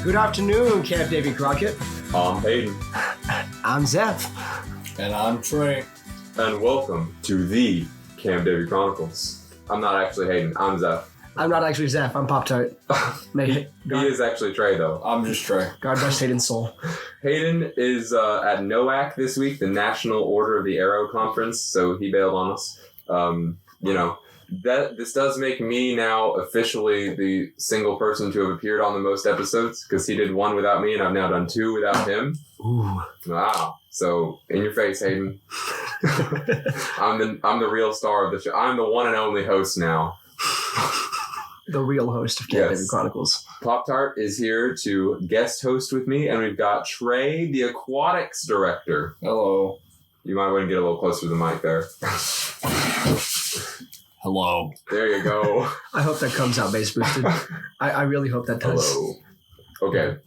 Good afternoon, Camp Davy Crockett. I'm Hayden. I'm Zeph. And I'm Trey. And welcome to the Camp Davy Chronicles. I'm not actually Hayden, I'm Zeph. I'm not actually Zeph, I'm PopTart. He is actually Trey, though. I'm just Trey. God rest Hayden's soul. Hayden is at NOAC this week, the National Order of the Arrow Conference, so he bailed on us. This does make me now officially the single person to have appeared on the most episodes, because he did one without me, and I've now done two without him. Ooh. Wow. So, in your face, Hayden. I'm the real star of the show. I'm the one and only host now. The real host of Camp Davy Chronicles. PopTart is here to guest host with me, and we've got Trey, the aquatics director. Hello. You might want to get a little closer to the mic there. Hello. There you go. I hope that comes out bass boosted. I really hope that does. Hello. Okay.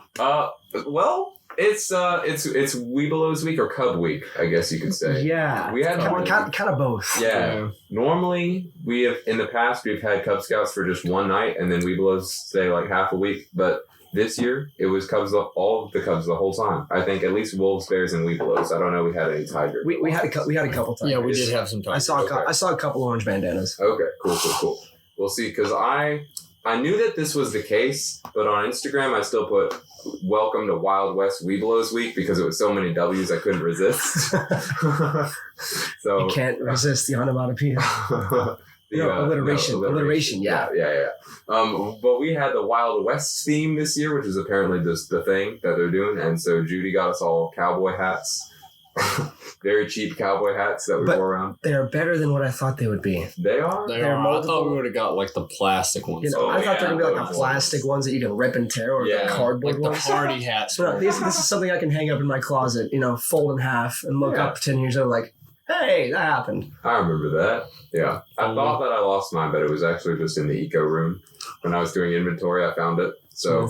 Well, it's Weebelow's week or Cub week, I guess you could say. Yeah. We had kind of both. Yeah. Normally, in the past, we've had Cub Scouts for just one night, and then Weebelows stay like half a week. But this year, it was Cubs, all of the Cubs the whole time. I think at least Wolves, Bears, and Weebelows. I don't know we had any Tigers. We had a couple times. Yeah, we did have some time. I saw a couple orange bandanas. Okay, cool. We'll see, because I knew that this was the case, but on Instagram, I still put welcome to Wild West Weebelow's week because it was so many W's I couldn't resist. So You can't resist the onomatopoeia. Alliteration, yeah. But we had the Wild West theme this year, which is apparently just the thing that they're doing, and so Judy got us all cowboy hats. Very cheap cowboy hats that we wore around. They're better than what I thought they would be. They are? They're I thought we would have got like the plastic ones. I thought they were going to be like the plastic ones that you can rip and tear, or the cardboard like ones. The party hats. So this is something I can hang up in my closet, fold in half and look up 10 years old like, hey, that happened. I remember that. Yeah. I thought that I lost mine, but it was actually just in the eco room. When I was doing inventory, I found it. So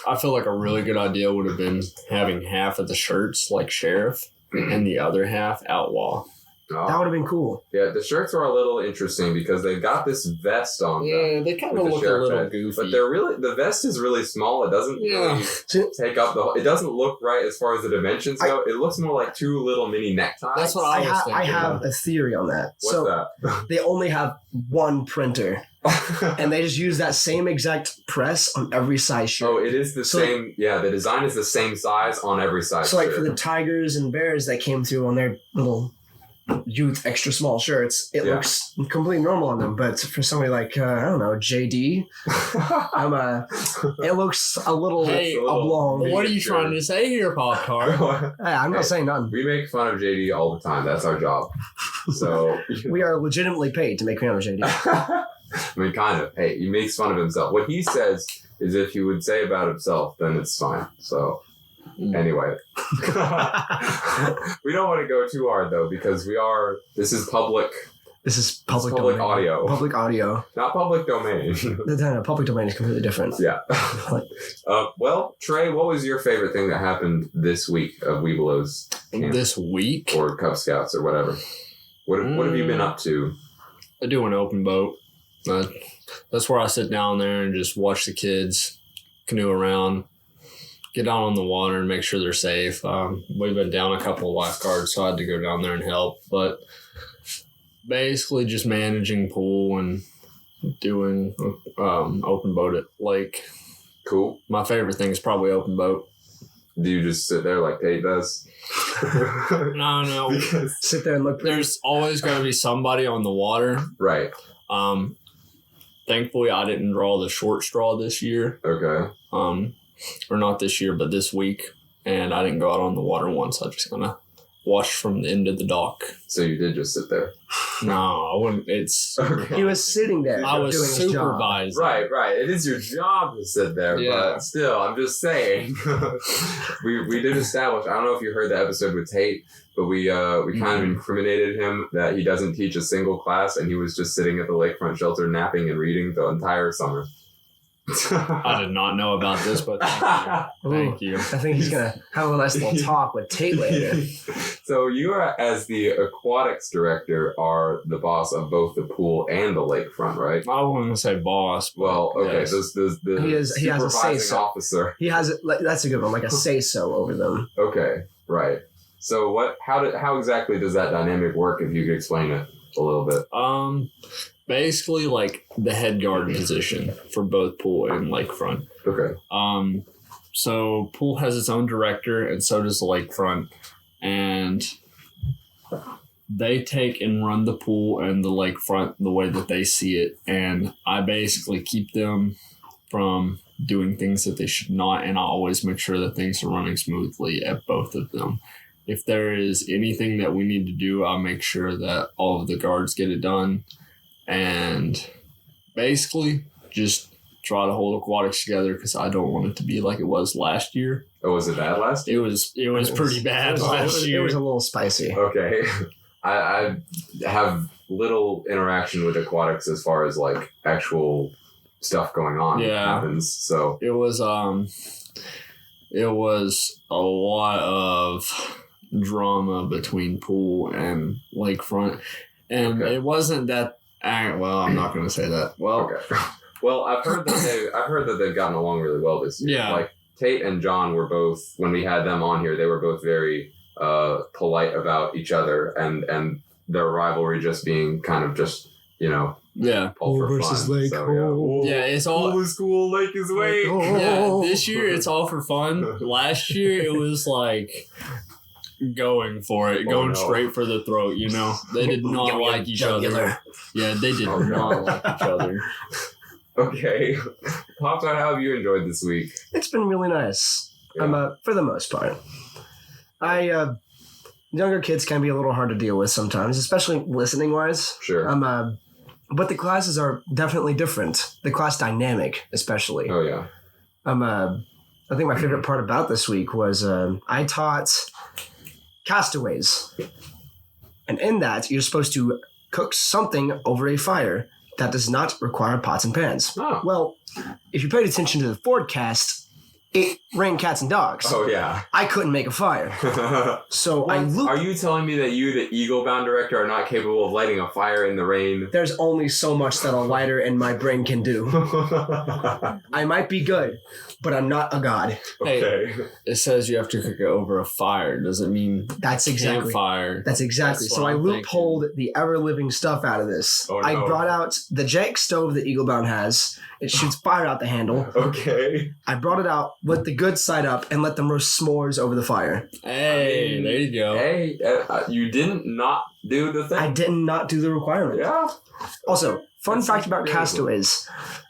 I feel like a really good idea would have been having half of the shirts like Sheriff and the other half Outlaw. That would have been cool. Yeah, the shirts are a little interesting because they've got this vest on them. Yeah, they kind of look a little goofy. But the vest is really small. It doesn't really take up it doesn't look right as far as the dimensions go. It looks more like two little mini neckties. That's what I was thinking. I have a theory on that. What's that? They only have one printer. And they just use that same exact press on every size shirt. Oh, it is the same. The design is the same size on every size shirt. So for the Tigers and Bears that came through on their little youth extra small shirts, it looks completely normal on them. But for somebody like I don't know, JD, it looks a little oblong. What are you trying to say here, PopTart? Hey, I'm not saying nothing. We make fun of JD all the time. That's our job. So we are legitimately paid to make fun of JD. I mean, kind of. Hey, he makes fun of himself. What he says is if he would say about himself, then it's fine. So, anyway. We don't want to go too hard, though, because this is public. This is public domain. Audio. Public audio. Not public domain. No, public domain is completely different. Yeah. Well, Trey, what was your favorite thing that happened this week of Weebelow's camp? This week? Or Cub Scouts or whatever. What have you been up to? I do an open boat. That's where I sit down there and just watch the kids canoe around, get down on the water and make sure they're safe. We've been down a couple of lifeguards, so I had to go down there and help. But basically just managing pool and doing open boat at lake. Cool. My favorite thing is probably open boat. Do you just sit there like Tate does? No. Sit there and look. There's always going to be somebody on the water. Right. Thankfully, I didn't draw the short straw this year. Okay. Or not this year, but this week. And I didn't go out on the water once. I just kind of watched from the end of the dock. So you did just sit there? No, I wouldn't. Okay. He was sitting there. I was supervising. Right. It is your job to sit there, but still, I'm just saying. we did establish, I don't know if you heard the episode with Tate, but we kind of incriminated him that he doesn't teach a single class, and he was just sitting at the lakefront shelter napping and reading the entire summer. I did not know about this, but thank you. I think he's going to have a nice little talk with Tate later. So you are, as the aquatics director, are the boss of both the pool and the lakefront, right? I wouldn't say boss. Well, okay, yes. he has a say-so officer. He has that's a good one, like a say-so over them. Okay, right. So how exactly does that dynamic work? If you could explain it a little bit. Basically like the head guard position for both pool and lakefront. Okay. So pool has its own director, and so does the lakefront, and they take and run the pool and the lakefront the way that they see it, and I basically keep them from doing things that they should not, and I always make sure that things are running smoothly at both of them. If there is anything that we need to do, I'll make sure that all of the guards get it done, and basically just try to hold aquatics together because I don't want it to be like it was last year. Oh, was it bad last year? It was pretty bad last year. It was a little spicy. Okay. I have little interaction with aquatics as far as like actual stuff going on happens. So it was a lot of drama between pool and lakefront, and it wasn't that. Well, I'm not going to say that. Well, okay. Well, I've heard that they've gotten along really well this year. Yeah. Like Tate and John were both, when we had them on here, they were both very polite about each other, and their rivalry just being kind of just, all for versus fun. lake. So, it's all pool is cool, lake is wake. Yeah, this year it's all for fun. Last year it was like going for it, going straight for the throat. They did not like each other. Yeah, they did not like each other. Okay, PopTart, how have you enjoyed this week? It's been really nice. Yeah. For the most part. Younger kids can be a little hard to deal with sometimes, especially listening wise. Sure. But the classes are definitely different. The class dynamic, especially. Oh yeah. I think my favorite part about this week was I taught castaways, and in that you're supposed to cook something over a fire that does not require pots and pans. Oh. Well, if you paid attention to the forecast, it rained cats and dogs. Oh yeah. I couldn't make a fire. So Are you telling me that you, the Eagle-bound director, are not capable of lighting a fire in the rain? There's only so much that a lighter and my brain can do. I might be good, but I'm not a god. Okay. Hey, it says you have to cook it over a fire. Does it mean That's exactly. campfire? That's exactly. That's So what I I'm loopholed the ever-living stuff out of this. Oh, no. I brought out the jank stove that Eaglebound has. It shoots fire out the handle. Okay. I brought it out with the good side up and let them roast s'mores over the fire. Hey, there you go. Hey, you didn't not do the thing. I did not do the requirement. Yeah. Also, fun fact about really castaways.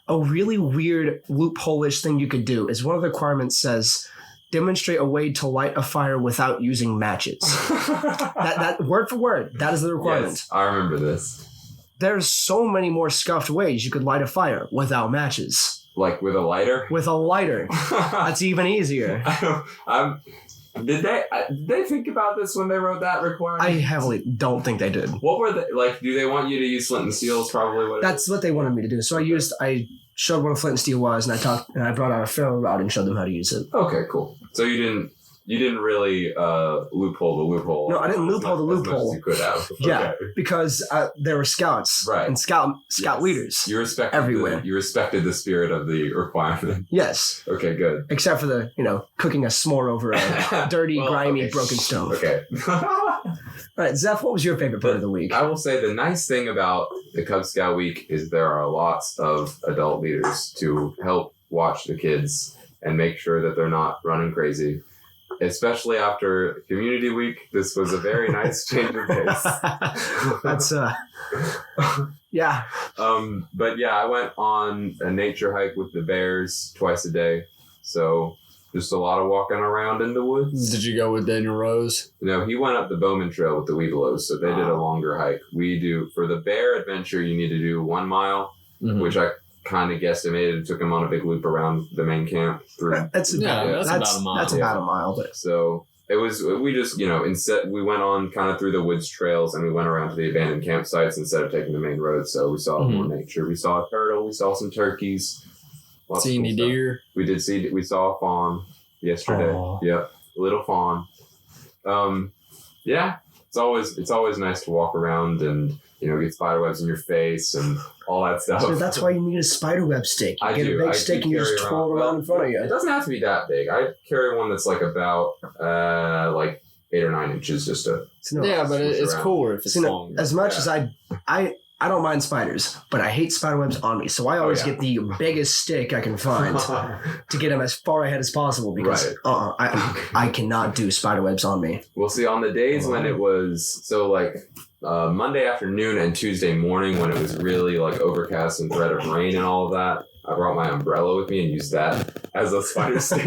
A really weird loophole-ish thing you could do is one of the requirements says, demonstrate a way to light a fire without using matches. that word for word, that is the requirement. Yes, I remember this. There's so many more scuffed ways you could light a fire without matches. Like with a lighter? With a lighter. That's even easier. Did they think about this when they wrote that requirement? I heavily don't think they did. What were they like? Do they want you to use flint and steel? Is probably what. That's what they wanted me to do. So I showed what a flint and steel was, and I brought out a ferro rod and showed them how to use it. Okay, cool. So you didn't really loophole the loophole. No, I didn't loophole the loophole. As much as you could have. Yeah, Okay. because there were scouts Right. and scout Yes. leaders. You respected everywhere. You respected the spirit of the requirement. Yes, Okay, good. except for the cooking a s'more over a dirty, Well, grimy, okay. broken stove. Okay. All right, Zeph, what was your favorite part of the week? I will say the nice thing about the Cub Scout Week is there are lots of adult leaders to help watch the kids and make sure that they're not running crazy. Especially after Community Week, this was a very nice change of pace. That's yeah. But yeah, I went on a nature hike with the bears twice a day. So just a lot of walking around in the woods. Did you go with Daniel Rose? No, he went up the Bowman Trail with the Weebelows, so they did a longer hike. We do, for the bear adventure, you need to do 1 mile, which I kind of guesstimated. It took him on a big loop around the main camp. That's about a mile. That's about a mile. But So it was, we just, instead, we went on kind of through the woods trails and we went around to the abandoned campsites instead of taking the main road. So we saw more nature. We saw a turtle. We saw some turkeys. Lots See of any cool stuff. deer? We saw a fawn yesterday. Aw. Yep, a little fawn. Yeah, it's always nice to walk around and get spiderwebs in your face and all that stuff. So that's why you need a spiderweb stick. You get a big stick and you just twirl around in front of you. It doesn't have to be that big. I carry one that's like about 8 or 9 inches just to. No, Yeah, but it's around. cooler if it's long. As much as I don't mind spiders, but I hate spiderwebs on me. So I always get the biggest stick I can find to get them as far ahead as possible because I cannot do spiderwebs on me. We'll see on the days when it was Monday afternoon and Tuesday morning when it was really like overcast and threat of rain and all of that. I brought my umbrella with me and used that as a spider stick.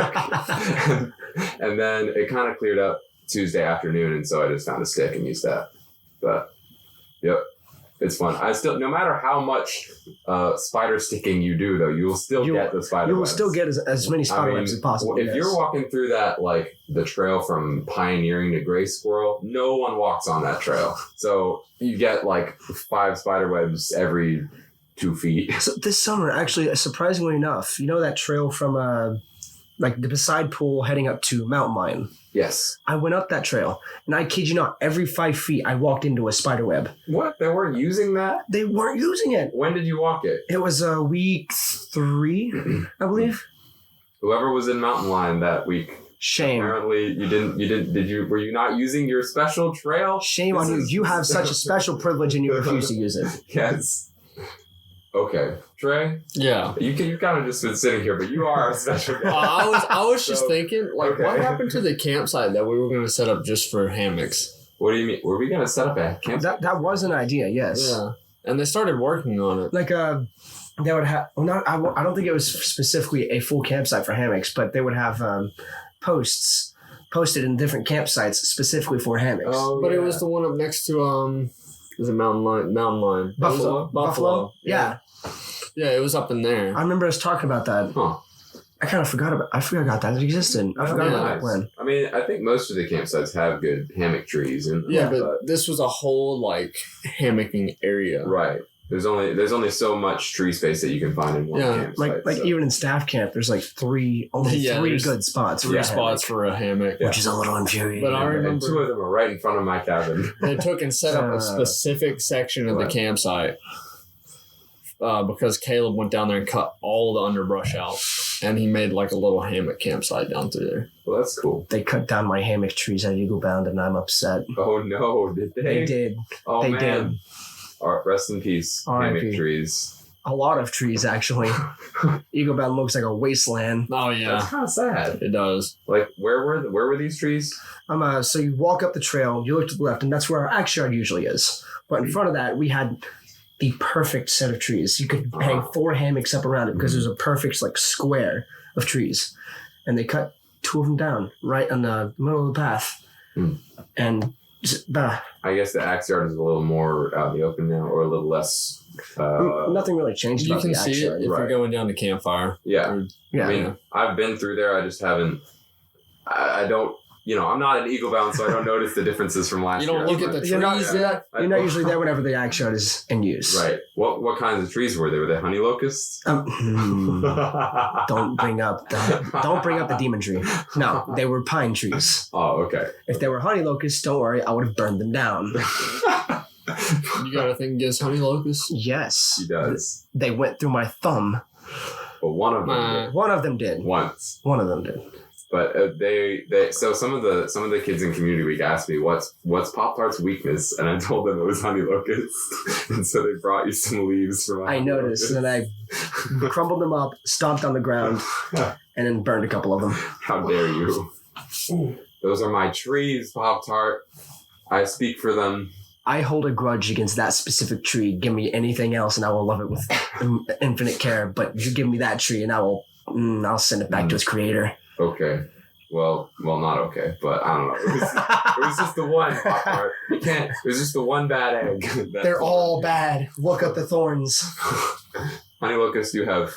And then it kind of cleared up Tuesday afternoon, and so I just found a stick and used that. But yep. It's fun. No matter how much spider sticking you do, though, you will still get the spider webs. You will still get as many spider webs as possible. If you're walking through that, like the trail from Pioneering to Gray Squirrel, no one walks on that trail. So you get like 5 spider webs every 2 feet. So this summer, actually, surprisingly enough, you know that trail from the beside pool heading up to Mountain Lion? Yes. I went up that trail, and I kid you not, every 5 feet I walked into a spider web. What? They weren't using that? They weren't using it. When did you walk it? It was week 3, I believe. Whoever was in Mountain Lion that week. Shame. Apparently you didn't. Were you not using your special trail? Shame on you. You have such a special privilege and you refuse to use it. Yes. Okay. Trey? Yeah. You kind of just been sitting here, but you are a special guy. I was just thinking, like, okay. what happened to the campsite that we were going to set up just for hammocks? What do you mean? Were we going to set up a campsite? That was an idea, yes. Yeah. And they started working on it. Like they would have. Well, not. I don't think it was specifically a full campsite for hammocks, but they would have posts posted in different campsites specifically for hammocks. Oh, but it was the one up next to is it Mountain Lion? Buffalo. Yeah. Yeah, it was up in there. I remember us talking about that. Huh. I forgot that existed. I forgot about that plan. I mean, I think most of the campsites have good hammock trees, and but this was a whole like hammocking area. Right. There's only so much tree space that you can find in one campsite. Like even in staff camp, there's like three good spots. Three spots for a hammock, which is a little infuriating. But I remember and 2 of them are right in front of my cabin. They took and set up a specific section of the campsite because Caleb went down there and cut all the underbrush out, and he made like a little hammock campsite down through there. Well, that's cool. They cut down my hammock trees at Eagle Bound, and I'm upset. Oh no, did they? They did. Oh they man. did. Rest in peace, R.I.P. hammock trees. A lot of trees, actually. Eagle Bound looks like a wasteland. Oh yeah, That's kind of sad. it does. Like, where were these trees? So you walk up the trail, you look to the left, and that's where our axe yard usually is. But in front of that, we had the perfect set of trees. You could hang 4 hammocks up around it because there's a perfect like square of trees, and they cut 2 of them down right in the middle of the path, and I guess the axe yard is a little more out in the open now, or a little less. nothing really changed. You about can the see axe it yard. if you're going down to campfire. Yeah. Yeah. I mean, I've been through there. I just haven't. I don't. I'm not an Eagle Bound, so I don't notice the differences from last year. You don't look at the trees. You're not usually there whenever the axe yard is in use. Right. What kinds of trees were there? Were they honey locusts? Don't bring up the demon tree. No, they were pine trees. Oh, okay. If they were honey locusts, don't worry, I would have burned them down. You got a thing against honey locusts? Yes. He does. They went through my thumb. But one of them did. One of them did. Once. One of them did. But so some of the kids in Community Week asked me what's PopTart's weakness, and I told them it was honey locusts, and so they brought you some leaves from. I noticed, and I crumbled them up, stomped on the ground, and then burned a couple of them. How dare you? Those are my trees, PopTart. I speak for them. I hold a grudge against that specific tree. Give me anything else, and I will love it with infinite care. But you give me that tree, and I'll send it back to its creator. Okay. Well, not okay, but I don't know. It was just the one, PopTart. You can't. It was just the one bad egg. They're all bad. Look at the thorns. Honey locusts do have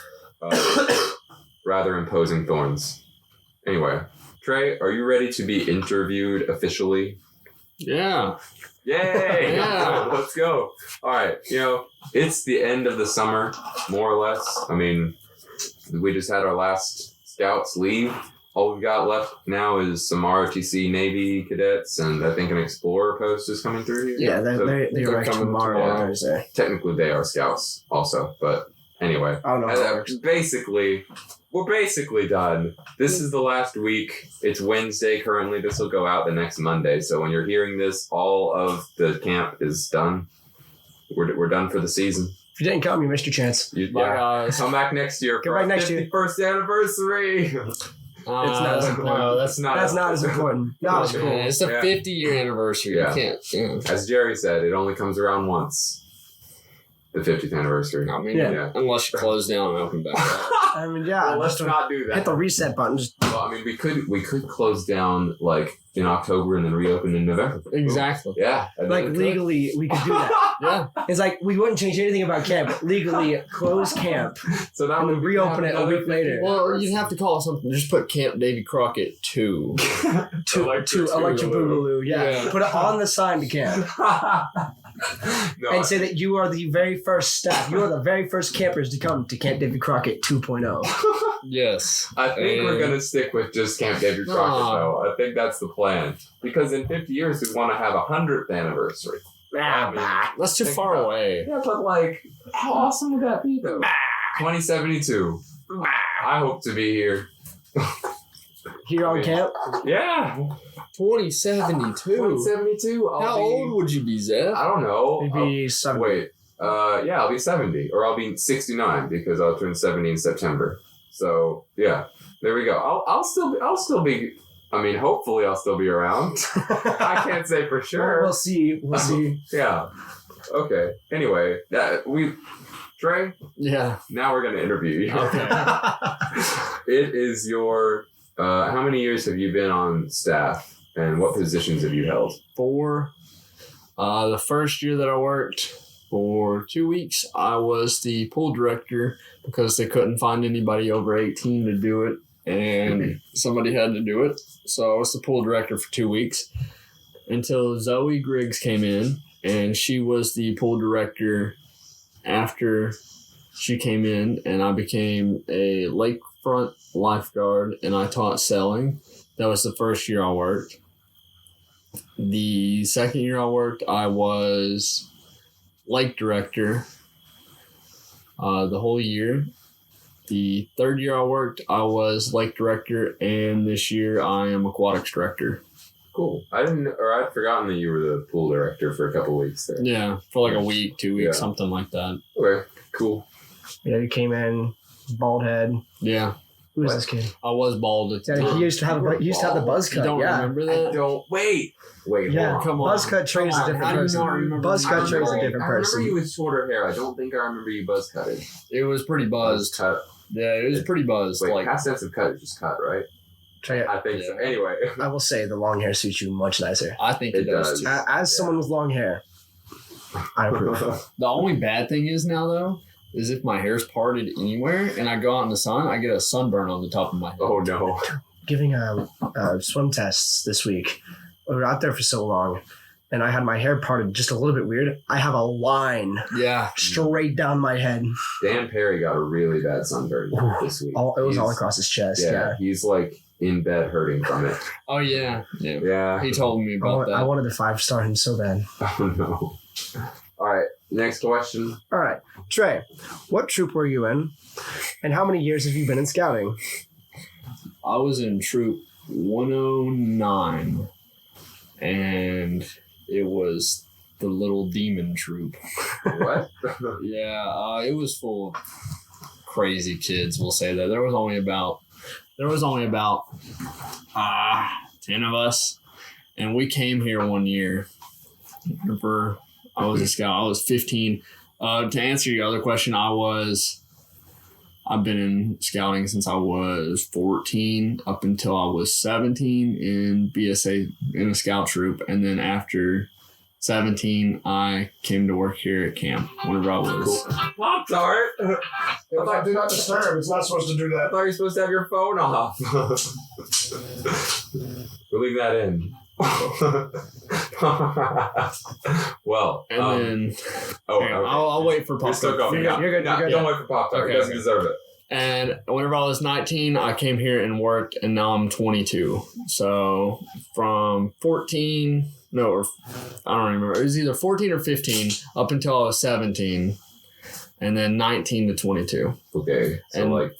rather imposing thorns. Anyway, Trey, are you ready to be interviewed officially? Yeah. Yay! Yeah. Let's go. All right. It's the end of the summer, more or less. I mean, we just had our last scouts leave. All we've got left now is some ROTC Navy cadets, and I think an Explorer post is coming through here. Yeah, So they arrive coming tomorrow tomorrow. or Thursday. technically they are scouts also, but anyway. I don't know how that works. We're basically done. This is the last week. It's Wednesday currently. This will go out the next Monday. So when you're hearing this, all of the camp is done. We're done for the season. If you didn't come, you missed your chance. Bye, guys. Come back next year Come for back our next year. 51st anniversary. It's not as important. No, that's not. That's not as important. That was Yeah. cool. It's the Yeah. 50-year anniversary. Yeah. You can't. Yeah. As Jerry said, it only comes around once. The 50th anniversary. I mean, Yeah. unless you close down and open back up. I mean, yeah. Well, let's just not do that. hit the reset button. Just Well, I mean, we could close down like in October and then reopen in November. Exactly. Yeah. and like then it's legally, we could do that. Yeah. It's like we wouldn't change anything about camp, but legally close camp. So that and would then reopen it a week later. Well, you'd have to call it something. Just put Camp Davy Crockett 2. To Electric Boogaloo. Yeah. Yeah. Put it on the sign to camp. No, And say that you are the very first staff. You are the very first campers to come to Camp Davy Crockett 2.0. Yes. I think we're gonna stick with just Camp David Crockett though. I think that's the plan because in 50 years we want to have 100th anniversary. I mean, That's too Think far about- away. Yeah, but like, how awesome would that be though? 2072. I hope to be here. Here on camp. Yeah, 2072. 2072. How old would you be, Zeph? I don't know. Maybe 70. Wait. Yeah, I'll be 70, or I'll be 69 because I'll turn 70 in September. So yeah, there we go. I'll still be. I mean, hopefully I'll still be around. I can't say for sure. We'll see. We'll see. Yeah. Okay. Anyway, Trey. Yeah. Now we're gonna interview you. Okay. It is your. How many years have you been on staff, and what positions have you held? 4. The first year that I worked for 2 weeks, I was the pool director because they couldn't find anybody over 18 to do it, and somebody had to do it. So I was the pool director for 2 weeks until Zoe Griggs came in, and she was the pool director after she came in, and I became a lakefront lifeguard, and I taught sailing. That was the first year I worked. The second year I worked, I was lake director the whole year. The third year I worked, I was lake director, and this year I am aquatics director. Cool. I'd forgotten that you were the pool director for a couple weeks there. Yeah, for like a week, 2 weeks, Yeah. something like that. Okay. Cool. Yeah, he came in, bald head. Yeah, Who is What? this kid? I was bald at the Yeah, time. he used to have the buzz You cut. don't Yeah. remember I that? don't wait. Yeah, Hold on. Come on. buzz cut Trey is a Come on, different how do you person. not remember Buzz me? cut Trey is a different I remember person. you with shorter hair. I don't think I remember you buzz cutted. It was pretty buzzed. Cut. Yeah, it was pretty buzzed. Wait, Like, past tense of cut is just cut, right? Trey, I think so. Yeah. Anyway. I will say the long hair suits you much nicer. I think It it does does. too. As someone with long hair, I approve. The only bad thing is now though, is if my hair's parted anywhere and I go out in the sun, I get a sunburn on the top of my head. Oh no. Giving swim tests this week. We were out there for so long, and I had my hair parted just a little bit weird. I have a line Yeah. straight down my head. Dan Perry got a really bad sunburn this week. It was all He's- across his chest. Yeah, Yeah. he's like in bed hurting from it. Oh yeah. Yeah. Yeah. He told me about I that. wanted to 5-star him so bad. Oh no. All right. Next question. All right, Trey, what troop were you in, and how many years have you been in scouting? I was in troop 109 and it was the little demon troop. What? Yeah, it was full of crazy kids, we'll say that. There was only about 10 of us, and we came here one year. Remember, I was a scout. I was 15. To answer your other question, I've been in scouting since I was 14 up until I was 17 in BSA in a scout troop, and then after 17, I came to work here at camp whenever I was. PopTart. Do not disturb. It's not supposed to do I thought you were supposed to have your phone off. We'll leave that in. Well, And then oh, hang on, okay. I'll wait for You're still PopTart. going. You're good, No, you're good. Don't wait for PopTart. Okay, He doesn't okay. deserve it. And whenever I was 19, I came here and worked, and now I'm 22. So from 14, no, or I don't remember. It was either 14 or 15 up until I was 17, and then 19 to 22. Okay, so And- like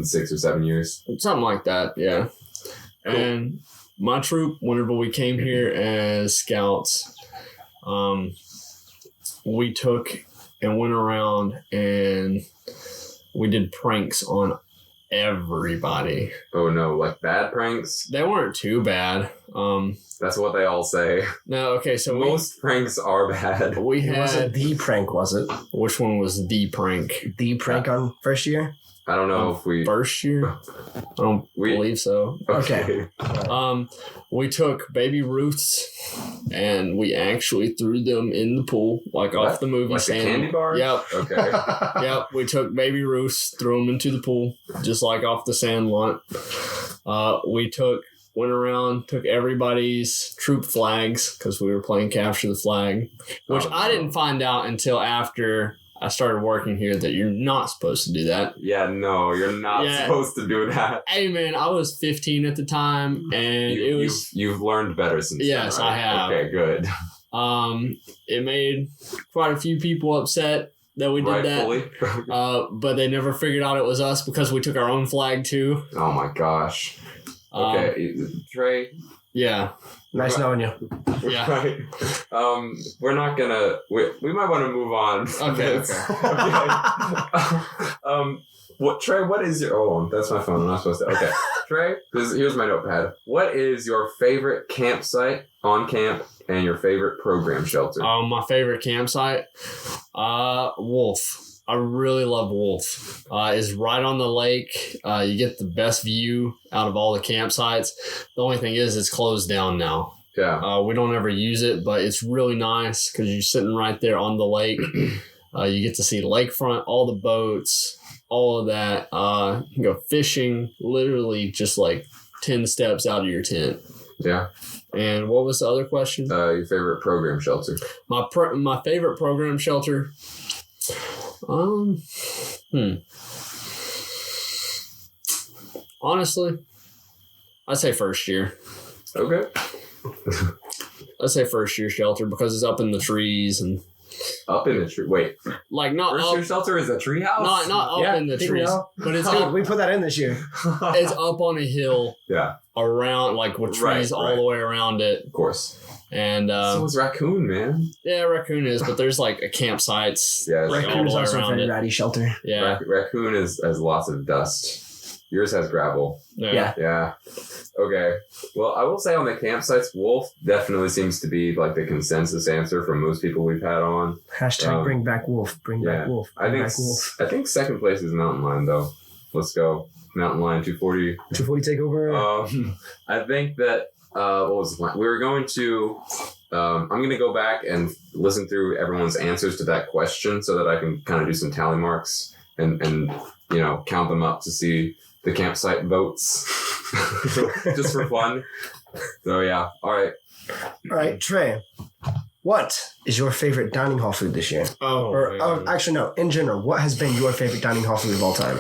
6 or 7 years. Something like that, yeah. Cool. And my troop, whenever we came here as scouts, we took and went around and we did pranks on everybody. Oh no, like bad pranks? They weren't too bad. That's what they all say. No, okay, so Most pranks are bad. we It wasn't had... the prank, was it? Which one was the prank? The prank on first year? I don't know if we... First year? I don't believe so. Okay. We took baby Ruths and we actually threw them in the pool, like What? off the movie Like the Sand. candy bars? Yep. Okay. Yep. We took baby Ruths, threw them into the pool, just like off the Sandlot. Went around, took everybody's troop flags because we were playing capture the flag, which Oh, I no. didn't find out until after I started working here that you're not supposed to do that. Yeah, no, you're not Yeah. supposed to do that. Hey man, I was 15 at the time, and it was You've learned better since Yes, then, right? I have. Okay, good. it made quite a few people upset that we did that. Rightfully. But they never figured out it was us because we took our own flag too. Oh my gosh. Okay, Trey. Yeah. Nice knowing you. Yeah. Right. We're not gonna. We might want to move on. from Okay, this. Okay. What Trey? What is your? Oh, that's my phone. I'm not supposed to. Okay, Trey. Here's my notepad. What is your favorite campsite on camp and your favorite program shelter? My favorite campsite, Wolf. I really love Wolf. It's right on the lake. You get the best view out of all the campsites. The only thing is it's closed down now. Yeah. We don't ever use it, but it's really nice because you're sitting right there on the lake. You get to see the lakefront, all the boats, all of that. You can go fishing literally just like 10 steps out of your tent. Yeah. And what was the other question? Your favorite program shelter? My favorite program shelter. Honestly, I'd say first year. Okay. I'd say first year shelter because it's up in the trees and Up in the tree. Wait. like not First up, year shelter is a tree house? not up Yeah, in the I think trees, we know. but it's Dude, up, we put that in this year. it's up on a hill Yeah, around like with trees all right. the way around it. of course. And So is raccoon, man. yeah, raccoon is, but there's like a campsites. Yeah, like, all Raccoon is the way also a around very it. ratty shelter. Yeah, Raccoon has lots of dust. Yours has gravel. Yeah. Yeah. Okay. Well, I will say on the campsites, Wolf definitely seems to be like the consensus answer from most people we've had on. Hashtag bring back Wolf. Bring back Wolf. I Bring think back Wolf. I think second place is Mountain Lion though. Let's go. Mountain Lion 240. 240 take over. I think that what was the plan? We were going to. I'm going to go back and listen through everyone's answers to that question so that I can kind of do some tally marks and count them up to see the campsite votes just for fun. So yeah. All right. All right, Trey. What is your favorite dining hall food this year? Actually, no. In general, what has been your favorite dining hall food of all time?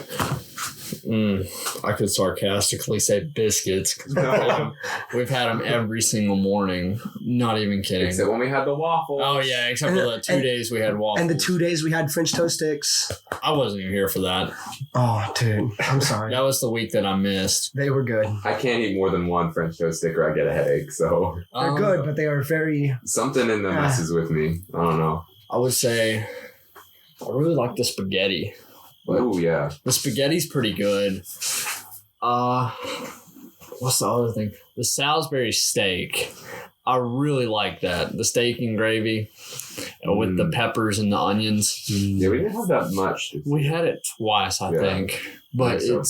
I could sarcastically say biscuits because we've had them every single morning. Not even kidding. Except when we had the waffles. Oh yeah, except for the 2 days we had waffles. And the 2 days we had French toast sticks. I wasn't even here for that. Oh, dude. I'm sorry. That was the week that I missed. They were good. I can't eat more than one French toast stick or I get a headache. So They're good, but they are very... something in them messes with me. I don't know. I would say I really like the spaghetti. Oh yeah. The spaghetti's pretty good. What's the other thing? The Salisbury steak. I really like that. The steak and gravy with the peppers and the onions. Yeah, we didn't have that much. We had it twice, I think. But so.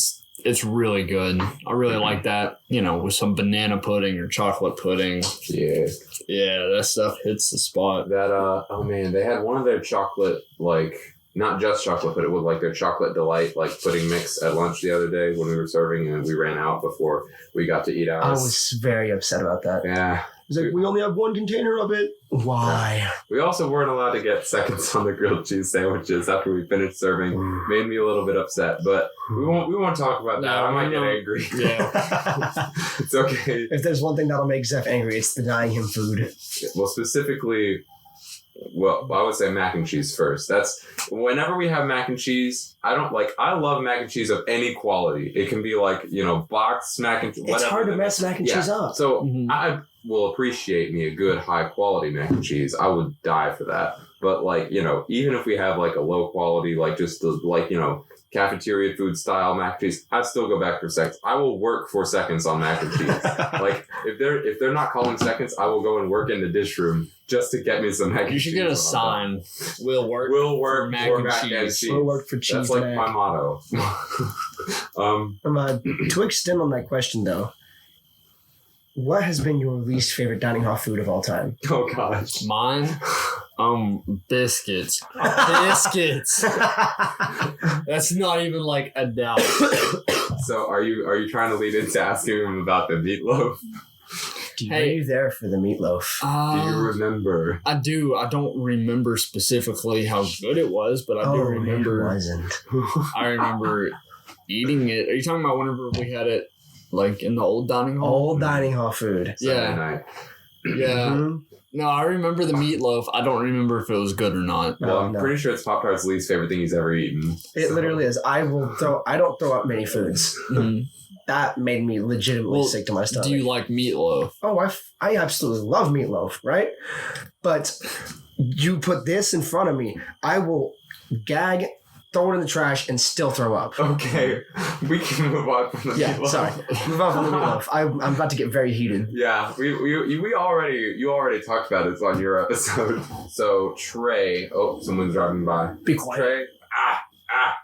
it's really good. I really like that, with some banana pudding or chocolate pudding. Yeah. Yeah, that stuff hits the spot. That oh man, they had one of their chocolate, like not just chocolate, but it was like their chocolate delight pudding mix at lunch the other day when we were serving and we ran out before we got to eat ours. I was very upset about that. Yeah. It's like, we only have one container of it. Why? We also weren't allowed to get seconds on the grilled cheese sandwiches after we finished serving. Made me a little bit upset, but we won't talk about that. I might get angry. Yeah. It's okay. If there's one thing that'll make Zeph angry, it's denying him food. Well, specifically, I would say mac and cheese first. That's whenever we have mac and cheese. I love mac and cheese of any quality. It can be boxed mac and cheese. It's hard to mess mac and cheese up. So I will appreciate me a good high quality mac and cheese. I would die for that. But even if we have a low quality, just the cafeteria food style mac and cheese, I'd still go back for seconds. I will work for seconds on mac and cheese. If they're not calling seconds, I will go and work in the dish room just to get me some mac and cheese. You should get a sign. Will work for mac and cheese. Will work for cheese. That's my motto. To extend on that question though, what has been your least favorite dining hall food of all time? Oh gosh. Mine? Biscuits. Biscuits. That's not even a doubt. So are you trying to lead into asking him about the meatloaf? Were you there for the meatloaf? Do you remember? I do. I don't remember specifically how good it was, but I do remember. It wasn't. I remember eating it. Are you talking about whenever we had it in the old dining hall? Old dining hall food. Sunday night. Yeah. Mm-hmm. No, I remember the meatloaf. I don't remember if it was good or not. Well, I'm pretty sure it's PopTart's least favorite thing he's ever eaten. It literally is. I don't throw out many foods. Mm-hmm. That made me legitimately sick to my stomach. Do you like meatloaf? Oh, I absolutely love meatloaf, right? But you put this in front of me, I will gag, throw it in the trash, and still throw up. Okay, we can move on from the meatloaf. Sorry. Move on from the meatloaf. I'm about to get very heated. Yeah, you already talked about this on your episode. So Trei, someone's driving by. Be quiet. Trei,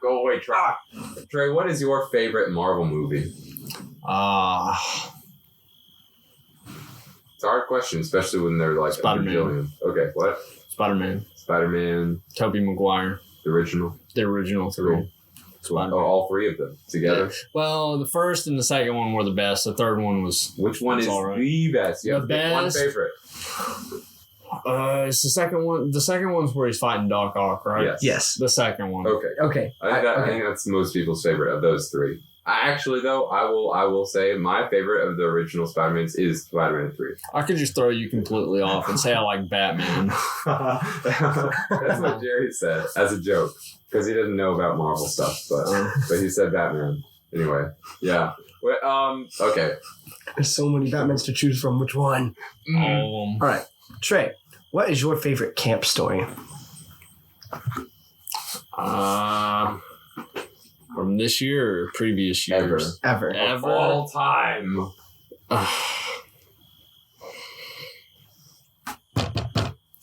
go away, Trei. Trei, what is your favorite Marvel movie? It's a hard question, especially when they're Spider-Man. Okay, what? Spider-Man. Tobey Maguire. The original. Three. All three of them together. Yeah. Well, the first and the second one were the best. The third one was. Which one is the best? You have to pick one favorite. It's the second one. The second one's where he's fighting Doc Ock, right? Yes. The second one. Okay. I think that's most people's favorite of those three. I will say my favorite of the original Spider-Mans is Spider-Man 3. I could just throw you completely off and say I like Batman. That's what Jerry said as a joke because he didn't know about Marvel stuff, but he said Batman anyway. Yeah. Okay. There's so many Batmans to choose from. Which one? All right, Trey. What is your favorite camp story? From this year or previous years? Ever. Of all time.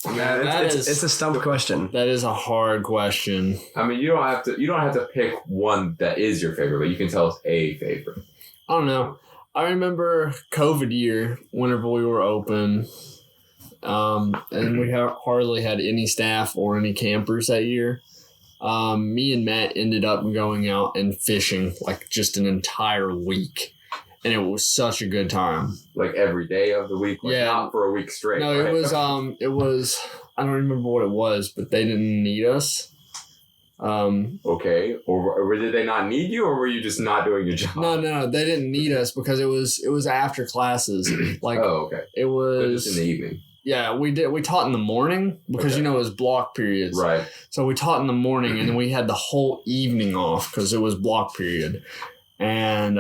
It's a stump question. That is a hard question. I mean, you don't have to pick one that is your favorite, but you can tell us a favorite. I don't know. I remember COVID year whenever we were open, and we hardly had any staff or any campers that year. Me and Matt ended up going out and fishing just an entire week. And it was such a good time. Like every day of the week? Not for a week straight. No, right? it was, I don't remember what it was, but they didn't need us. Okay. Or did they not need you, or were you just not doing your job? No, they didn't need us because it was after classes. Oh, okay. It was. So just in the evening. Yeah, we taught in the morning because, it was block periods. Right. So we taught in the morning and then we had the whole evening off because it was block period. And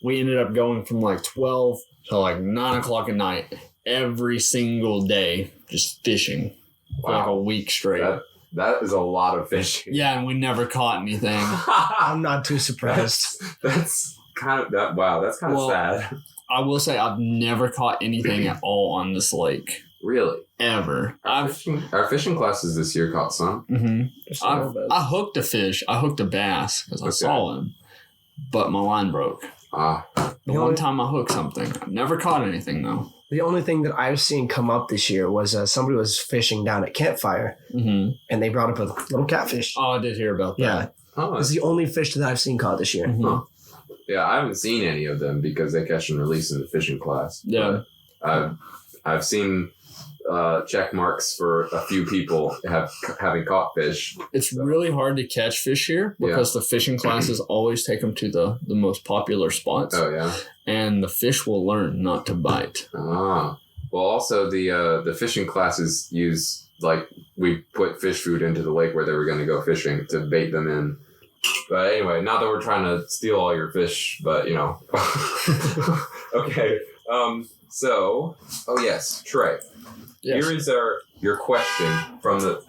we ended up going from 12 to 9 o'clock at night every single day, just fishing for a week straight. That is a lot of fishing. Yeah, and we never caught anything. I'm not too surprised. That's kind of that. Wow, that's kind of sad. I will say I've never caught anything at all on this lake. Really? Ever. Our fishing classes this year caught some. Mm-hmm. I hooked a fish. I hooked a bass because I saw him, but my line broke. The one time I hooked something. I've never caught anything, though. The only thing that I've seen come up this year was somebody was fishing down at Campfire, and they brought up a little catfish. Oh, I did hear about that. Yeah. It's the only fish that I've seen caught this year. Mm-hmm. Yeah, I haven't seen any of them because they catch and release in the fishing class. Yeah. I've seen check marks for a few people having caught fish. It's really hard to catch fish here because the fishing classes always take them to the most popular spots. Oh, yeah. And the fish will learn not to bite. Ah. Well, also the fishing classes use, like, we put fish food into the lake where they were going to go fishing to bait them in. But anyway, not that we're trying to steal all your fish, but, you know. Okay. So, oh yes, Trey. Yes. Here is your question from the...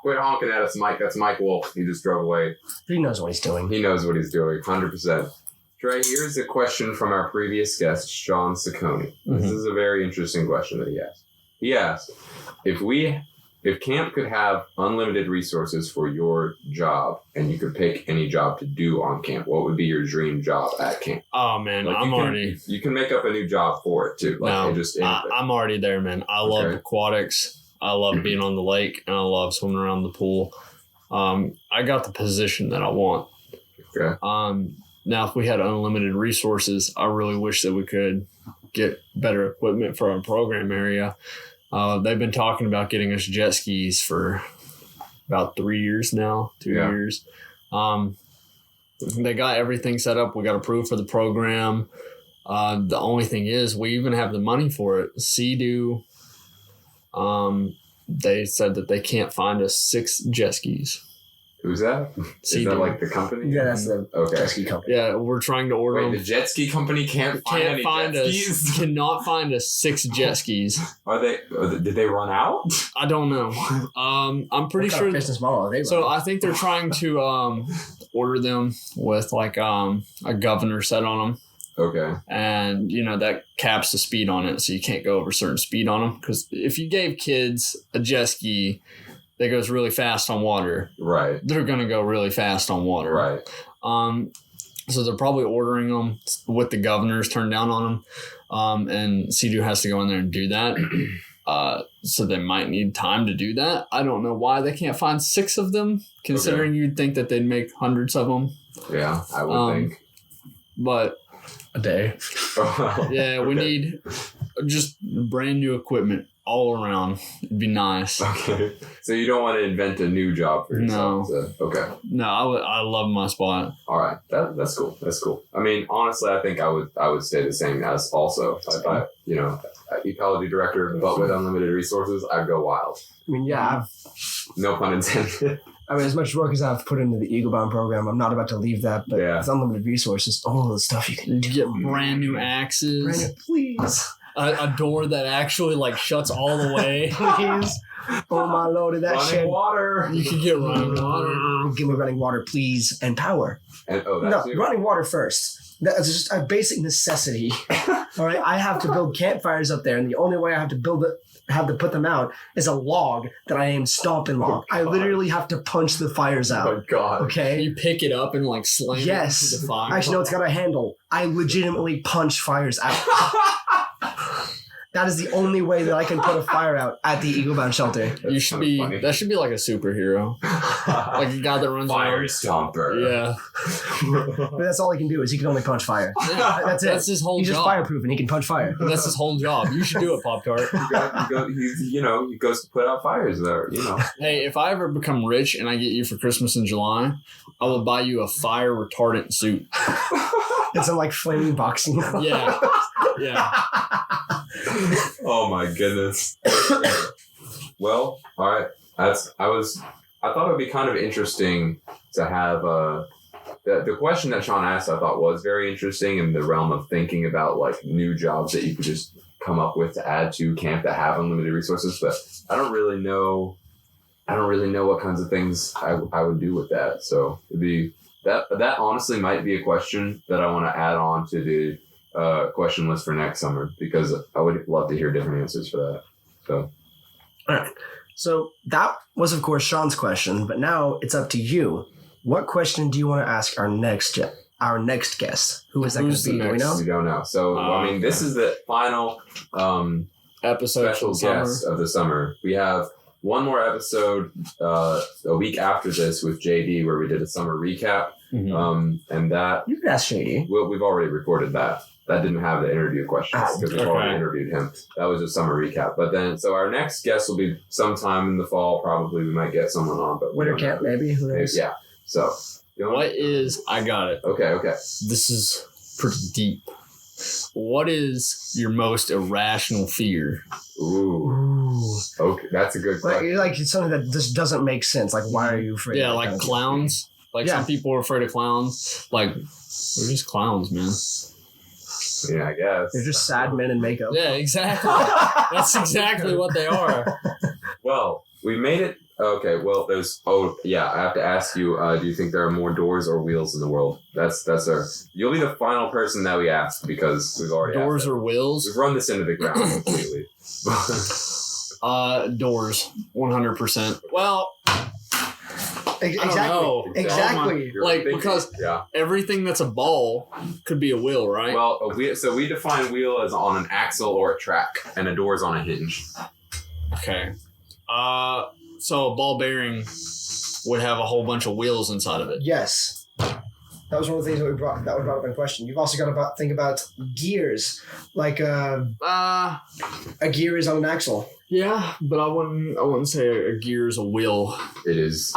Quit honking at us, Mike. That's Mike Wolf. He just drove away. He knows what he's doing. He knows what he's doing, 100%. Trey, here's a question from our previous guest, Sean Saccone. This is a very interesting question that he asked. He asked, if camp could have unlimited resources for your job and you could pick any job to do on camp, what would be your dream job at camp? Oh, man, Like you can make up a new job for it, too. Like, I'm already there, man. I love aquatics. I love being on the lake, and I love swimming around the pool. I got the position that I want. Okay. Now, if we had unlimited resources, I really wish that we could get better equipment for our program area. They've been talking about getting us jet skis for about 3 years now, 2 years. They got everything set up. We got approved for the program. The only thing is we even have the money for it. Sea-Doo, they said that they can't find us 6 jet skis. Who's that? Is that like the company? Yeah, that's the jet ski company. Yeah, we're trying to order them. The jet ski company can't find jet skis? Cannot find us 6 jet skis. Are they? Did they run out? I don't know. I'm pretty sure. Business model are they So running? I think they're trying to order them with like a governor set on them. Okay. And, you know, that caps the speed on it. So you can't go over a certain speed on them. Because if you gave kids a jet ski that goes really fast on water, right, they're going to go really fast on water. Right. So they're probably ordering them with the governors turned down on them. And Sea-Doo has to go in there and do that. So they might need time to do that. I don't know why they can't find 6 of them, considering you'd think that they'd make hundreds of them. Yeah, I would think. But a day. yeah, we need just brand new equipment all around. It'd be nice. Okay. So you don't want to invent a new job for yourself? No. Okay. No, I love my spot. All right. That's cool. That's cool. I mean, honestly, I think I would stay the same as also. If I, ecology director, but with unlimited resources, I'd go wild. I mean, yeah. No pun intended. I mean, as much work as I've put into the Eagle Bound program, I'm not about to leave that, but it's unlimited resources. All the stuff you can do. Get brand new axes. Brand new, please. A door that actually like shuts all the way. Please. Oh my lord, that running shit. Water. You can get running water. Give me running water, please, and power. And running water first. That's just a basic necessity. All right, I have to build campfires up there, and the only way I have to put them out is a log that I aim stomp and log. I literally have to punch the fires out. Oh my god. Okay. You pick it up and like slam it into the fire. Actually, no, it's got a handle. I legitimately punch fires out. That is the only way that I can put a fire out at the Eagle Bound shelter. That should be like a superhero. Like a guy that runs Fire around. Stomper. Yeah. But that's all he can do is he can only punch fire. Yeah, that's it. That's his whole He's job. just fireproof and he can punch fire. That's his whole job. You should do it, PopTart. He goes to put out fires there, Hey, if I ever become rich and I get you for Christmas in July, I will buy you a fire retardant suit. It's a like flaming boxing. Yeah. Yeah. Oh my goodness. Well, all right. I thought it would be kind of interesting to have the question that Sean asked. I thought was very interesting in the realm of thinking about like new jobs that you could just come up with to add to camp that have unlimited resources. But I don't really know what kinds of things I would do with that. So it'd be that honestly might be a question that I want to add on to the question list for next summer, because I would love to hear different answers for that. So, all right. So that was, of course, Sean's question, but now it's up to you. What question do you want to ask our next guest? Who is that going to be? Do we know? We don't know. So, this is the final episode special guest of the summer. We have one more episode a week after this with JD where we did a summer recap. And that You can ask JD. we've already recorded that. That didn't have the interview questions because we've already interviewed him. That was just summer recap. But then, so our next guest will be sometime in the fall. Probably we might get someone on, but Winter camp, maybe. Who knows? Yeah. So, I got it. Okay. This is pretty deep. What is your most irrational fear? Ooh. Okay, that's a good question. Like it's something that just doesn't make sense. Like, why are you afraid? Yeah, of that like kind of clowns. Like some people are afraid of clowns. Like, they're just clowns, man. Yeah, I guess. They're just sad men in makeup. Yeah, exactly. That's exactly what they are. Well, we made it. Okay, well, there's. Oh, yeah. I have to ask you. Do you think there are more doors or wheels in the world? That's our. You'll be the final person that we ask because we've already Doors asked or wheels? We've run this into the ground completely. Doors, 100%. Well, Exactly. I don't know. Exactly. Like, because everything that's a ball could be a wheel, right? Well, so we define wheel as on an axle or a track, and a door is on a hinge. Okay. So a ball bearing would have a whole bunch of wheels inside of it. Yes. That was one of the things that was brought up in question. You've also got to think about gears. Like a gear is on an axle. Yeah, but I wouldn't say a gear is a wheel. It is.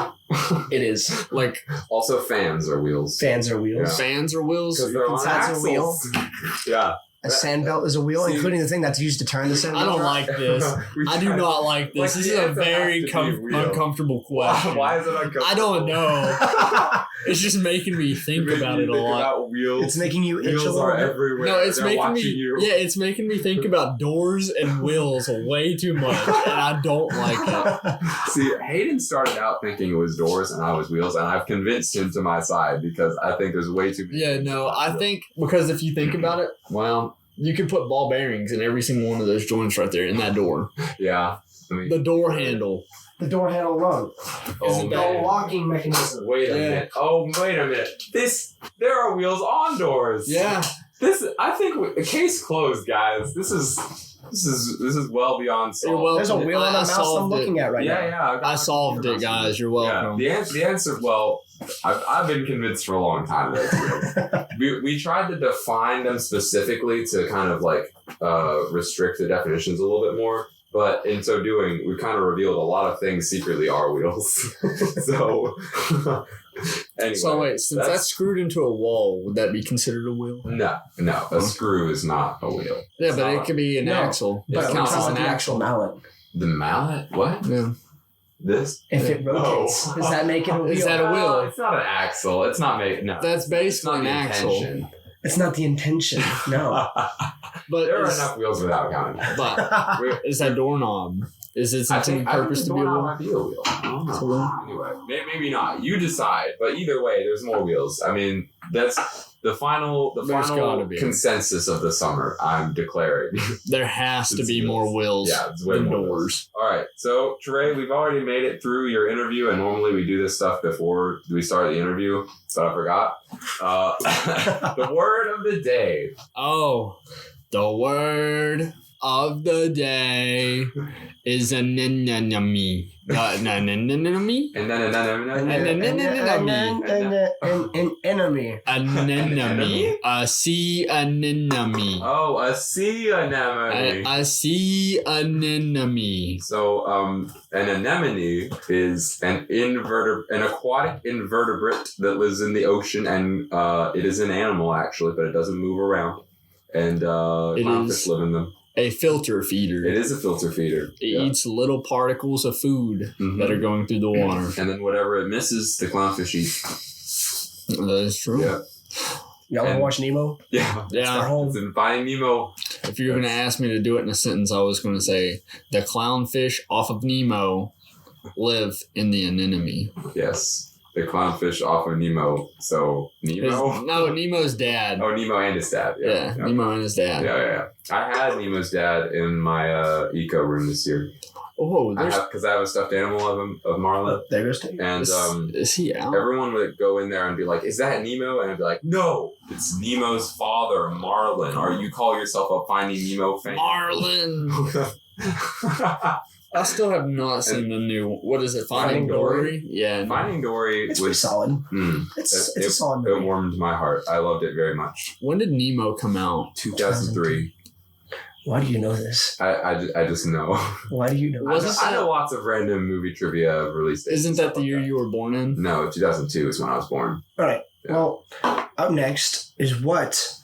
It is. Like, also fans are wheels. Fans are wheels. Yeah. fans are wheels. Because they're on That's a wheel. axles. Yeah. A sand belt is a wheel, including the thing that's used to turn the sand I belt. don't like this. I do not like this. Like, This the is a answer very has to be wheel. uncomfortable question. Why is it uncomfortable? I don't know. It's just making me think about it a lot. About wheels. It's making you itch a Wheels little are bit. everywhere. No, it's They're making watching me. you. Yeah, it's making me think about doors and wheels way too much, and I don't like it. See, Hayden started out thinking it was doors and I was wheels, and I've convinced him to my side because I think there's way too many. Yeah, no, I think because if you think about it, well, you can put ball bearings in every single one of those joints right there in that door. Yeah. The door handle. The door handle alone. Oh, The man. locking mechanism. Wait a minute. Oh, wait a minute. There are wheels on doors. Yeah. I think case closed, guys. This is well beyond solved. There's a wheel on the mouse I'm solved looking at right now. Yeah. I solved it, guys. You're welcome. Yeah. The answer. Well, I've been convinced for a long time that it's wheels. we tried to define them specifically to kind of like restrict the definitions a little bit more. But in so doing, we kind of revealed a lot of things secretly are wheels. So, anyway. So wait, since that's screwed into a wall, would that be considered a wheel? No. A screw is not a wheel. Yeah, It's but not it could be an No, axle. But It it counts counts as like an the axle. actual mallet. The mallet? What? Yeah. This? If it rotates, Oh. does that make it a wheel? Is that a wheel? It's not an axle. It's not made. No. That's basically an the axle. intention. It's not the intention. No. But There are is, enough wheels without counting. but is that doorknob? Is its intended purpose to be a doorknob wheel? might be a wheel. I don't It's a know. wheel. Anyway, maybe not. You decide. But either way, there's more wheels. I mean, that's the final There's gotta be. consensus of the summer. I'm declaring. There has to It's be wheels. more wheels Yeah, it's way than more doors. All right, so Trey, we've already made it through your interview, and normally we do this stuff before we start the interview, but I forgot. The word of the day. Oh, the word of the day is anemone. Anemone? And then An enemy. Anemone. A sea anemone. oh, a sea anemone. A sea anemone. So, an anemone is an aquatic invertebrate that lives in the ocean, and it is an animal actually, but it doesn't move around, and clownfish live in them. A filter feeder. It is a filter feeder. It eats little particles of food that are going through the water. And then whatever it misses, the clownfish eat. That is true. Yeah. Y'all want to watch Nemo? Yeah. Yeah. It's in Finding Nemo. If you were going to ask me to do it in a sentence, I was going to say the clownfish off of Nemo live in the anemone. Yes. The clownfish off of Nemo. So, Nemo? No, Nemo's dad. Oh, Nemo and his dad. Yeah, Nemo and his dad. Yeah. I had Nemo's dad in my eco room this year. Oh, Because I have a stuffed animal of Marlin. There goes Steve. And is he out? everyone would go in there and be like, is that Nemo? And I'd be like, no, it's Nemo's father, Marlin. Or you call yourself a Finding Nemo fan. Marlin. I still have not seen the new. What is it? Finding Dory? Yeah. Finding Dory It's was pretty solid. It's a solid movie. It warmed my heart. I loved it very much. When did Nemo come out? 2003. Why do you know this? I just know. Why do you know this? I know lots of random movie trivia release dates. Isn't that the year you were born in? No, 2002 is when I was born. All right. Yeah. Well, up next is what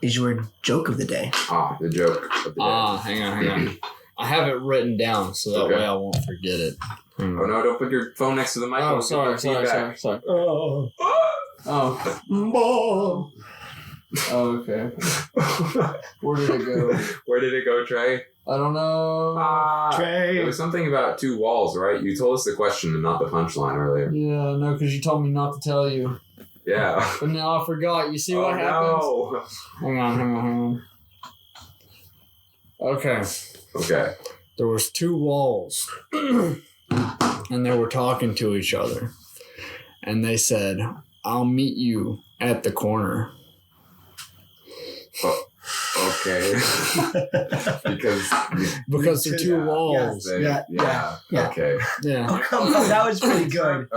is your joke of the day? The joke of the day. Hang on. I have it written down so that way I won't forget it. Oh no, don't put your phone next to the microphone. Oh, sorry. Oh. Mom. Oh, okay. Where did it go? Where did it go, Trey? I don't know. Trey. It was something about two walls, right? You told us the question and not the punchline earlier. Yeah, no, because you told me not to tell you. Yeah. But now I forgot. You see what happens? No. Hang on. Okay. There was two walls. And they were talking to each other. And they said, I'll meet you at the corner. Okay. because they're two walls. Yeah. Okay. Yeah. Oh, come on. That was pretty good.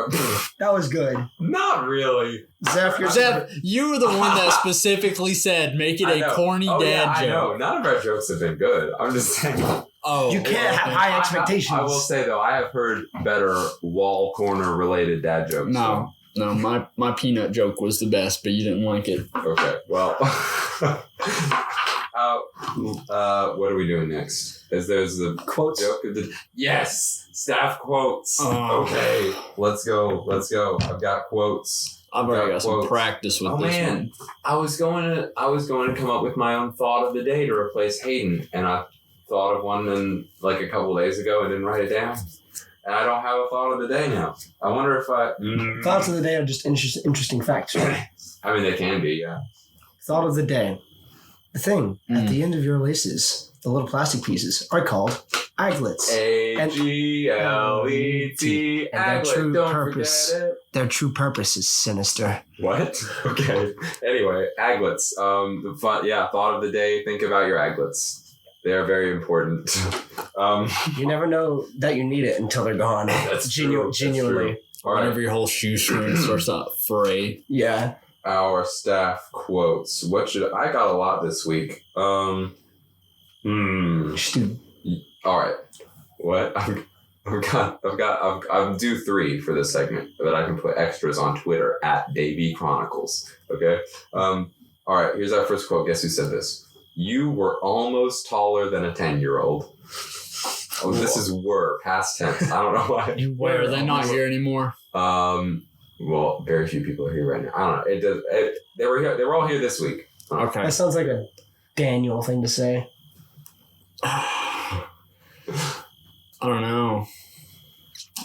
That was good. Not really. Zeph, you were the one that specifically said, make it a corny dad joke. I know. None of our jokes have been good. I'm just saying. Oh, you can't have high expectations. I will say, though, I have heard better wall corner related dad jokes. No, my peanut joke was the best, but you didn't like it. Okay, well, what are we doing next? There's the quotes. Joke of the yes, staff quotes. Oh. Okay, let's go. I've got quotes. I've already got some practice with this one. I was going to come up with my own thought of the day to replace Hayden, and I thought of one like a couple days ago and didn't write it down. And I don't have a thought of the day now. I wonder if Thoughts of the day are just interesting facts, right? I mean, they can be, yeah. Thought of the day. The thing at the end of your laces, the little plastic pieces, are called aglets. A-G-L-E-T. And Aglet, their true purpose is sinister. What? Okay. Anyway, aglets. Thought of the day. Think about your aglets. They are very important. You never know that you need it until they're gone. That's true. Genuinely. That's true. All right. Whenever your whole shoestring starts to fray. Yeah. Our staff quotes. I got a lot this week. All right. What? I'm due 3 for this segment that I can put extras on Twitter at Davey Chronicles. Okay. All right. Here's our first quote. Guess who said this? You were almost taller than a 10-year-old. Oh, this is were past tense. I don't know why. You were. Are they not here anymore? Well, very few people are here right now. I don't know. They were here. They were all here this week. Okay. That sounds like a Daniel thing to say. I don't know.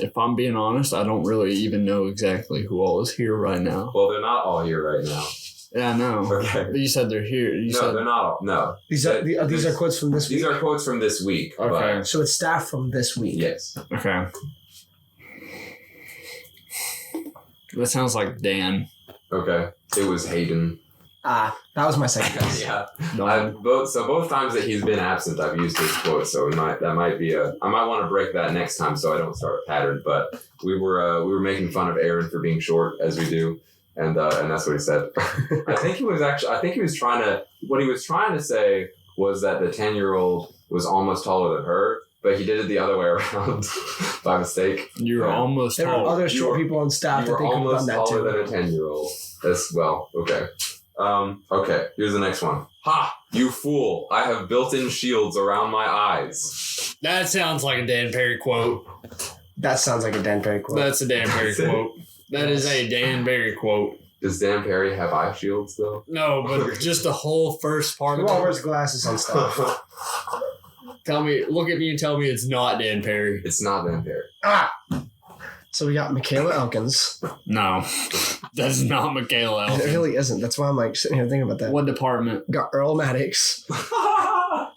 If I'm being honest, I don't really even know exactly who all is here right now. Well, they're not all here right now. Yeah, I know. Okay. But you said they're here. They're not all. No. These are quotes from this week. These are quotes from this week. Okay. So it's staff from this week. Yes. Okay. That sounds like Dan. Okay. It was Hayden. That was my second guess. Yeah. Both times that he's been absent, I've used his quote. So I might want to break that next time so I don't start a pattern. But we were making fun of Aaron for being short, as we do. And that's what he said. I think he was trying to say was that the 10-year-old was almost taller than her, but he did it the other way around by mistake. You were almost there taller. were other short people on staff that they could have done that too. You were almost taller than a 10-year-old. As well. Okay. Okay. Here's the next one. Ha! You fool! I have built-in shields around my eyes. That sounds like a Dan Perry quote. That sounds like a Dan Perry quote. That's a Dan Perry quote. That is a Dan Perry quote. Does Dan Perry have eye shields though? No, but just the whole first part of it. Who all wears glasses and stuff? Look at me and tell me it's not Dan Perry. It's not Dan Perry. So we got Michaela Elkins. No, that's not Michaela Elkins. It really isn't. That's why I'm like sitting here thinking about that. What department? Got Earl Maddox.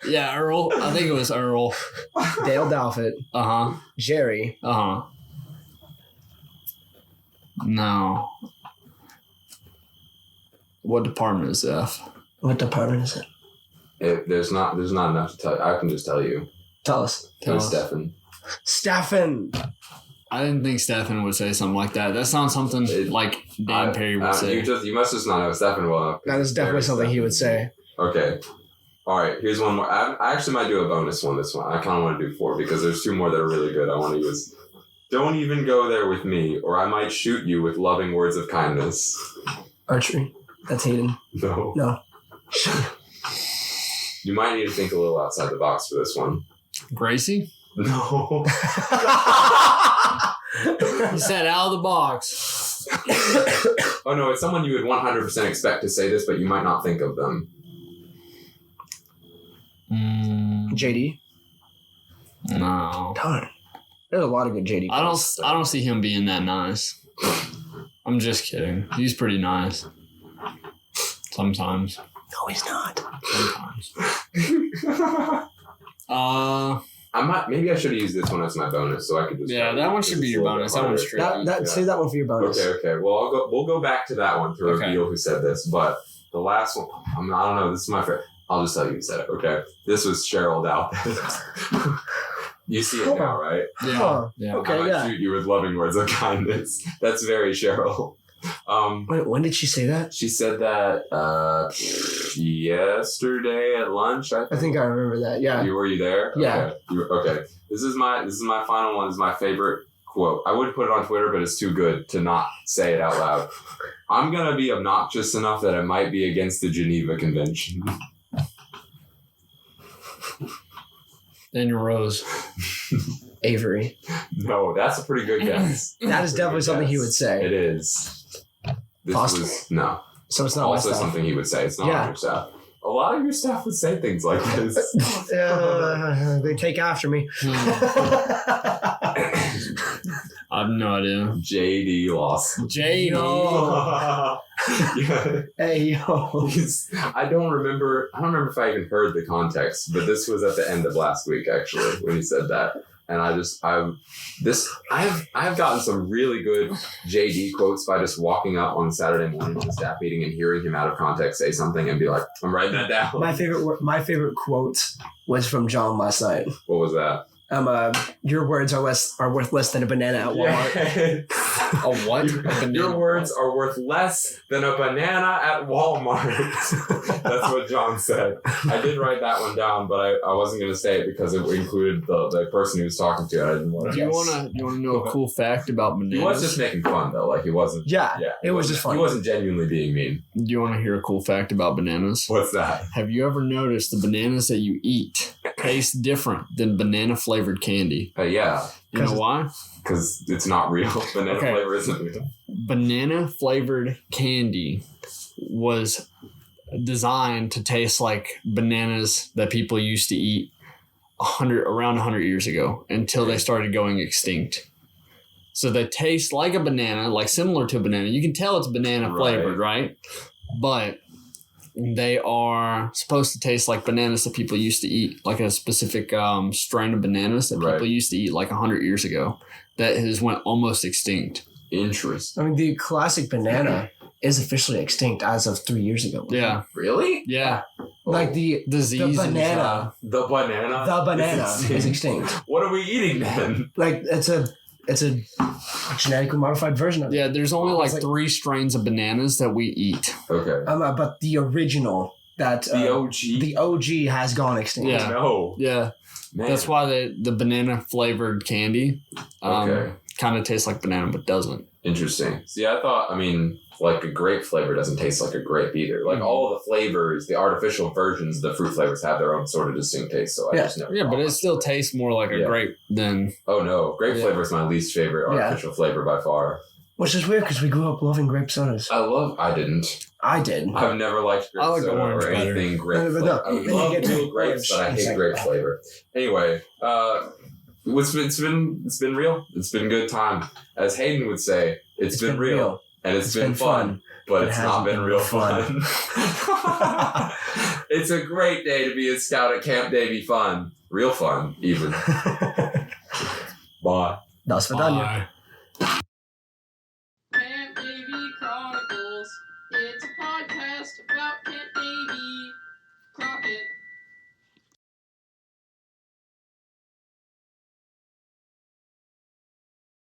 Yeah, Earl. I think it was Earl. Dale Dalfett. Uh-huh. Jerry. Uh-huh. No. What department is Zeph? What department is it? There's not enough to tell you. I can just tell you. Tell us. It was Stefan. Stefan. I didn't think Stefan would say something like that. That sounds something like Dan Perry would say. You must just not know Stefan well enough. That is definitely something he would say. Okay. All right, here's one more. I actually might do a bonus one this one. I kind of want to do 4 because there's 2 more that are really good. I want to use. Don't even go there with me, or I might shoot you with loving words of kindness. Archery. That's Hayden. No. You might need to think a little outside the box for this one. Gracie? No. He said out of the box. Oh, no, it's someone you would 100% expect to say this, but you might not think of them. JD? No. Darn. There's a lot of good JD. I don't see him being that nice. I'm just kidding. He's pretty nice. Sometimes. No, he's not. Sometimes. Maybe I should have used this one as my bonus, so I could just. Yeah, that one should be your bonus. That one's tricky. Save that one for your bonus. Okay. Well, we'll go back to that one to reveal who said this, but the last one, I don't know. This is my favorite. I'll just tell you who said it. Okay, this was Cheryl Dalpin. You see it now, right? Yeah. Huh. Yeah. Okay. I might shoot you with loving words of kindness. That's very Cheryl. Wait, when did she say that? She said that yesterday at lunch. I think I remember that. Yeah. Were you there? Yeah. Okay. This is my final one. This is my favorite quote. I would put it on Twitter, but it's too good to not say it out loud. I'm gonna be obnoxious enough that it might be against the Geneva Convention. Daniel Rose. Avery. No, that's a pretty good guess. That is definitely something he would say. It is. This Foster. was no. So it's not Also my stuff. something he would say. It's not on your staff. A lot of your staff would say things like this. They take after me. I have no idea. JD lost. JD. Yeah. Hey, yo. I don't remember if I even heard the context, but this was at the end of last week, actually, when he said that. And I've gotten some really good JD quotes by just walking up on Saturday morning to the staff meeting and hearing him out of context say something and be like, I'm writing that down. My favorite quote was from John last night. What was that? Your words are worth less than a banana at Walmart. A what? A banana. Your words are worth less than a banana at Walmart. That's what John said. I did write that one down, but I wasn't going to say it because it included the person he was talking to. I didn't want to. Do you want to know a cool fact about bananas? He was just making fun though. Like he wasn't. Yeah. It was just fun. He wasn't genuinely being mean. Do you want to hear a cool fact about bananas? What's that? Have you ever noticed the bananas that you eat taste different than banana flavored candy? Yeah. You know why? Because it's not real. Banana flavor isn't real. Banana flavored candy was designed to taste like bananas that people used to eat around 100 years ago until they started going extinct. So they taste like a banana, like similar to a banana. You can tell it's banana flavored, right? But they are supposed to taste like bananas that people used to eat, like a specific strain of bananas that people used to eat like 100 years ago that has went almost extinct. Interesting. I mean, the classic banana is officially extinct as of 3 years ago. Yeah. Really? Yeah. Like the banana. The banana is extinct. What are we eating then? Like it's a genetically modified version of it. Yeah, there's only like 3 strains of bananas that we eat. Okay. But the original the OG has gone extinct. Yeah. No. Yeah. Man. That's why the banana flavored candy kind of tastes like banana but doesn't. Interesting. See, like a grape flavor doesn't taste like a grape either. Like all the flavors, the artificial versions, the fruit flavors have their own sort of distinct taste. So I just never. Yeah, but it still tastes more like a grape than. Oh no, grape flavor is my least favorite artificial flavor by far. Which is weird because we grew up loving grape sodas. I didn't. I did. I've never liked grape soda or anything grape flavor. I love real grapes, but I hate grape flavor. Anyway, it's been real. It's been a good time. As Hayden would say, it's been real. And it's been fun, but it's not been real fun. It's a great day to be a scout at Camp Davy Fun. Real fun, even. Bye. Do svidania. Camp Davy Chronicles. It's a podcast about